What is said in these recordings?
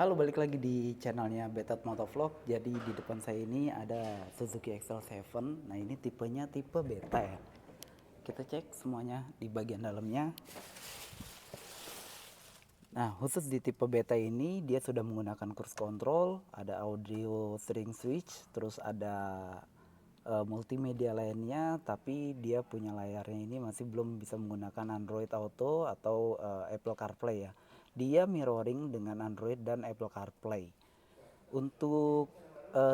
Halo, balik lagi di channelnya Betet Motovlog. Jadi di depan saya ini ada Suzuki XL7. Nah, ini tipenya tipe beta ya. Kita cek semuanya di bagian dalamnya. Nah, khusus di tipe beta ini dia sudah menggunakan cruise control, ada audio steering switch, terus ada multimedia lainnya, tapi dia punya layarnya ini masih belum bisa menggunakan Android Auto atau Apple CarPlay ya. Dia mirroring dengan Android dan Apple CarPlay. Untuk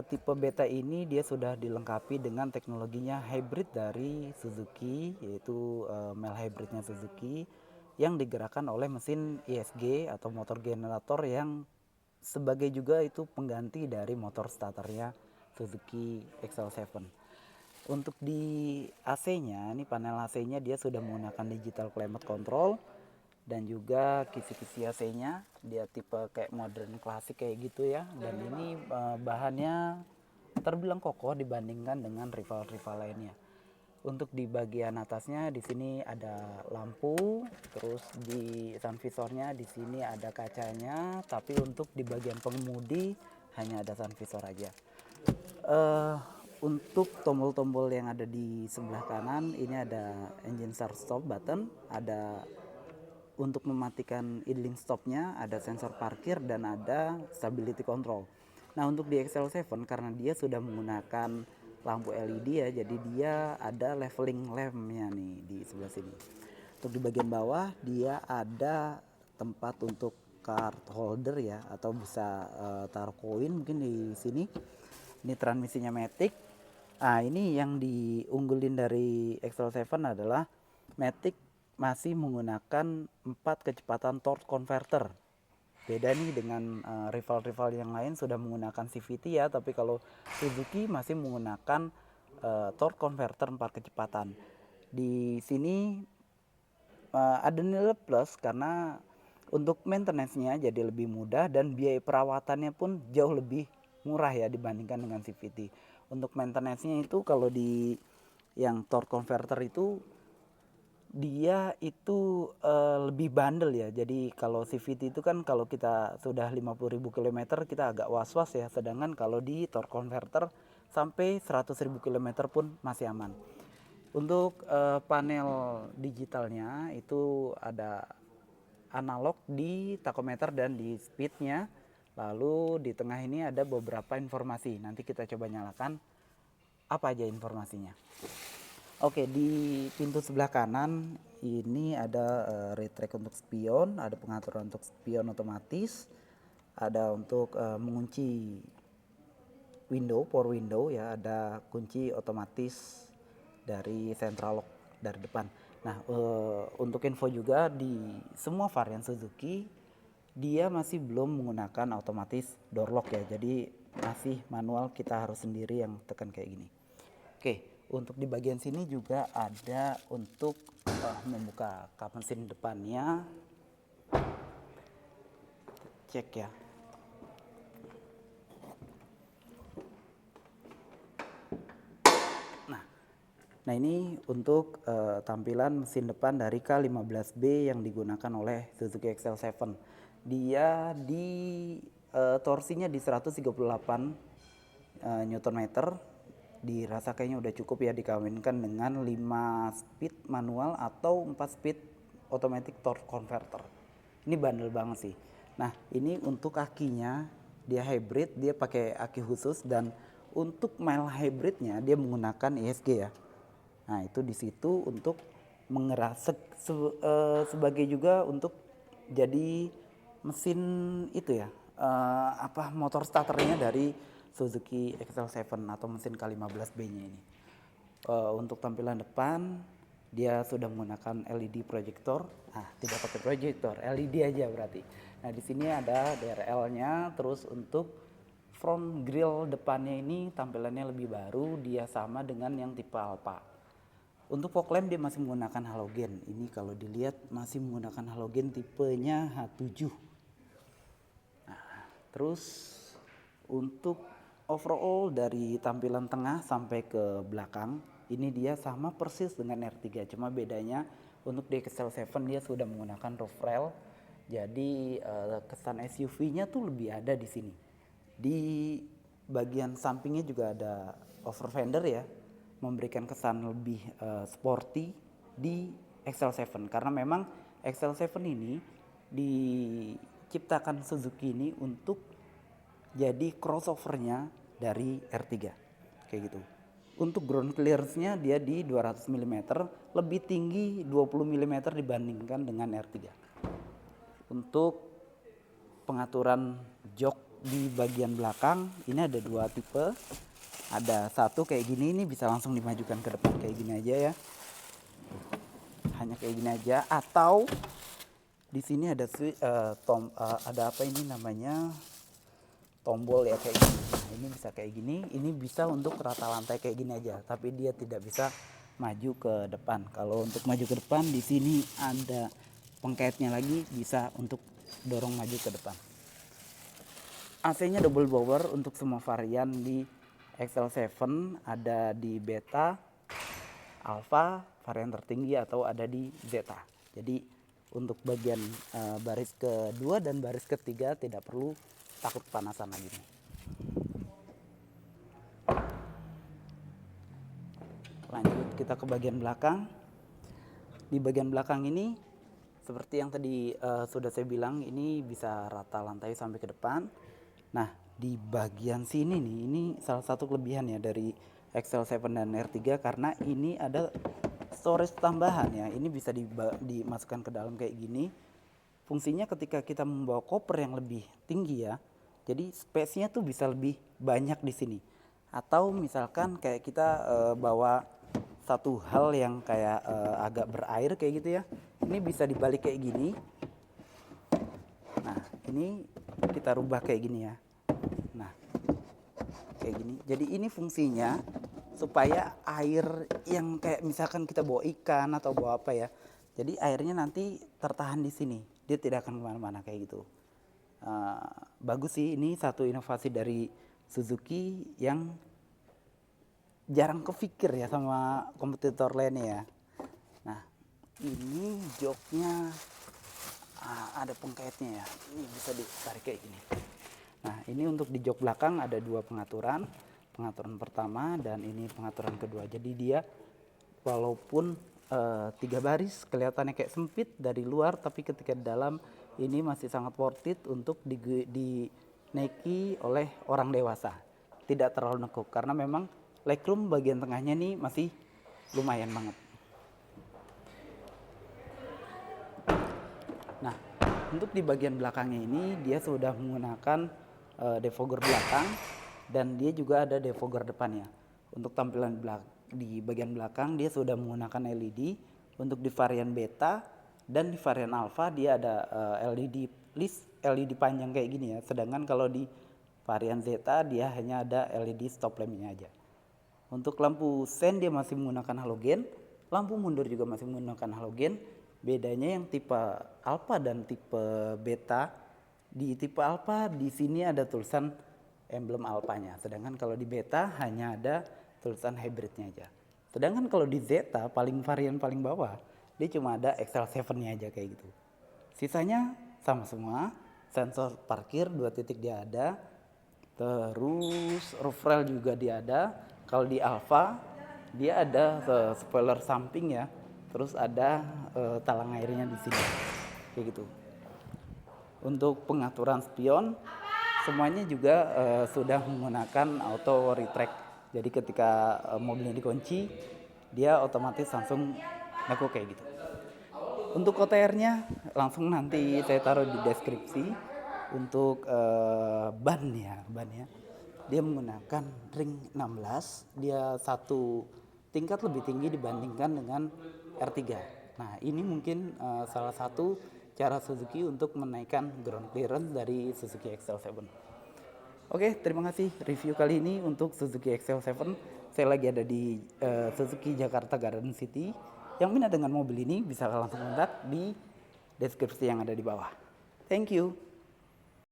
tipe beta ini dia sudah dilengkapi dengan teknologinya hybrid dari Suzuki, yaitu mild hybridnya Suzuki yang digerakkan oleh mesin ISG atau motor generator yang sebagai juga itu pengganti dari motor starternya Suzuki XL7. Untuk di AC-nya, ini panel AC-nya dia sudah menggunakan digital climate control dan juga kisi-kisi AC-nya dia tipe kayak modern klasik kayak gitu ya. Dan ini bahannya terbilang kokoh dibandingkan dengan rival-rival lainnya. Untuk di bagian atasnya di sini ada lampu, terus di sun visornya di sini ada kacanya, tapi untuk di bagian pengemudi hanya ada sun visor aja. uh, untuk tombol-tombol yang ada di sebelah kanan ini ada engine start stop button, ada untuk mematikan idling stopnya, ada sensor parkir dan ada stability control. Nah, untuk di XL7 karena dia sudah menggunakan lampu LED ya, jadi dia ada leveling lampnya nih di sebelah sini. Untuk di bagian bawah dia ada tempat untuk card holder ya, atau bisa taruh koin mungkin di sini. Ini transmisinya matic. Nah, ini yang diunggulin dari XL7 adalah matic masih menggunakan 4 kecepatan torque converter. Beda nih dengan rival-rival yang lain sudah menggunakan CVT ya, tapi kalau Suzuki masih menggunakan torque converter 4 kecepatan. Di sini ada nilai plus karena untuk maintenance-nya jadi lebih mudah dan biaya perawatannya pun jauh lebih murah ya dibandingkan dengan CVT. Untuk maintenance-nya itu kalau di yang torque converter itu dia itu lebih bandel ya. Jadi kalau CVT itu kan kalau kita sudah 50.000 km kita agak was-was ya. Sedangkan kalau di torque converter sampai 100.000 km pun masih aman. Untuk panel digitalnya itu ada analog di tachometer dan di speednya. Lalu di tengah ini ada beberapa informasi. Nanti kita coba nyalakan apa aja informasinya. Oke, di pintu sebelah kanan ini ada retract untuk spion, ada pengaturan untuk spion otomatis, ada untuk mengunci window, power window ya, ada kunci otomatis dari central lock dari depan. Nah, untuk info juga di semua varian Suzuki dia masih belum menggunakan otomatis door lock ya. Jadi masih manual, kita harus sendiri yang tekan kayak gini. Oke, untuk di bagian sini juga ada untuk membuka kap mesin depannya. Cek ya. Nah, nah ini untuk tampilan mesin depan dari K15B yang digunakan oleh Suzuki XL7. Dia di torsinya di 138 Nm. Dirasa kayaknya udah cukup ya dikawinkan dengan 5 speed manual atau 4 speed automatic torque converter. Ini bandel banget sih. Nah, ini untuk akinya dia hybrid, dia pakai aki khusus, dan untuk mild hybridnya dia menggunakan ISG ya. Nah, itu di situ untuk mengeras sebagai juga untuk jadi mesin itu ya, apa motor starternya dari Suzuki XL7 atau mesin K15B-nya ini. Untuk tampilan depan dia sudah menggunakan LED projector. Nah, tidak pakai projector, LED aja berarti. Nah, di sini ada DRL-nya. Terus untuk front grill depannya ini tampilannya lebih baru, dia sama dengan yang tipe Alfa. Untuk fog lamp dia masih menggunakan halogen. Ini kalau dilihat masih menggunakan halogen tipenya H7. Nah, terus untuk overall dari tampilan tengah sampai ke belakang ini dia sama persis dengan R3, cuma bedanya untuk di XL7 dia sudah menggunakan roof rail Jadi kesan SUV-nya tuh lebih ada di sini. Di bagian sampingnya juga ada over fender ya, memberikan kesan lebih sporty di XL7 karena memang XL7 ini diciptakan Suzuki ini untuk jadi crossovernya dari R3 kayak gitu. Untuk ground clearance-nya dia di 200 mm, lebih tinggi 20 mm dibandingkan dengan R3. Untuk pengaturan jok di bagian belakang ini ada dua tipe. Ada satu kayak gini, ini bisa langsung dimajukan ke depan kayak gini aja ya. Hanya kayak gini aja, atau di sini ada ada apa ini namanya, tombol ya kayak gini. Nah, ini bisa kayak gini, ini bisa untuk rata lantai kayak gini aja, tapi dia tidak bisa maju ke depan. Kalau untuk maju ke depan di sini ada pengkaitnya lagi, bisa untuk dorong maju ke depan. AC-nya double blower untuk semua varian di XL7, ada di Beta, Alpha, varian tertinggi, atau ada di Zeta. Jadi untuk bagian baris kedua dan baris ketiga tidak perlu takut kepanasan lagi nih. Lanjut kita ke bagian belakang. Di bagian belakang ini seperti yang tadi sudah saya bilang, ini bisa rata lantai sampai ke depan. Nah, di bagian sini nih, ini salah satu kelebihan ya dari XL7 dan R3 karena ini ada storage tambahan ya. Ini bisa dimasukkan ke dalam kayak gini. Fungsinya ketika kita membawa koper yang lebih tinggi ya, jadi space-nya tuh bisa lebih banyak di sini. Atau misalkan kayak kita bawa satu hal yang kayak agak berair kayak gitu ya, ini bisa dibalik kayak gini. Nah, ini kita rubah kayak gini ya. Nah, kayak gini. Jadi ini fungsinya supaya air yang kayak misalkan kita bawa ikan atau bawa apa ya, jadi airnya nanti tertahan di sini, dia tidak akan kemana-mana kayak gitu. Bagus sih, ini satu inovasi dari Suzuki yang jarang kepikir ya sama kompetitor lainnya ya. Nah, ini joknya ada pengkaitnya ya, ini bisa ditarik kayak gini. Nah, ini untuk di jok belakang ada dua pengaturan pertama dan ini pengaturan kedua. Jadi dia walaupun 3 baris kelihatannya kayak sempit dari luar, tapi ketika di dalam ini masih sangat worth it untuk dinaiki oleh orang dewasa. Tidak terlalu nekuk karena memang legroom bagian tengahnya nih masih lumayan banget. Nah, untuk di bagian belakangnya ini dia sudah menggunakan defogger belakang dan dia juga ada defogger depannya. Untuk tampilan di bagian belakang dia sudah menggunakan LED. Untuk di varian Beta dan di varian Alpha dia ada LED panjang kayak gini ya. Sedangkan kalau di varian Zeta dia hanya ada LED stop lampnya aja. Untuk lampu sen dia masih menggunakan halogen, lampu mundur juga masih menggunakan halogen. Bedanya yang tipe Alpha dan tipe Beta, di tipe Alpha di sini ada tulisan emblem Alphanya, sedangkan kalau di Beta hanya ada tulisan hybridnya aja. Sedangkan kalau di Zeta varian paling bawah dia cuma ada XL7-nya aja kayak gitu. Sisanya sama semua, sensor parkir 2 titik dia ada, terus roof rail juga dia ada. Kalau di Alpha dia ada spoiler samping ya, terus ada talang airnya di sini kayak gitu. Untuk pengaturan spion semuanya juga sudah menggunakan auto retract. Jadi ketika mobilnya dikunci dia otomatis langsung laku kayak gitu. Untuk OTR-nya langsung nanti saya taruh di deskripsi. Untuk bannya dia menggunakan ring 16, dia satu tingkat lebih tinggi dibandingkan dengan R3. Nah, ini mungkin salah satu cara Suzuki untuk menaikkan ground clearance dari Suzuki XL7. Oke, terima kasih review kali ini untuk Suzuki XL7. Saya lagi ada di Suzuki Jakarta Garden City. Yang minat dengan mobil ini bisa langsung kontak di deskripsi yang ada di bawah. Thank you.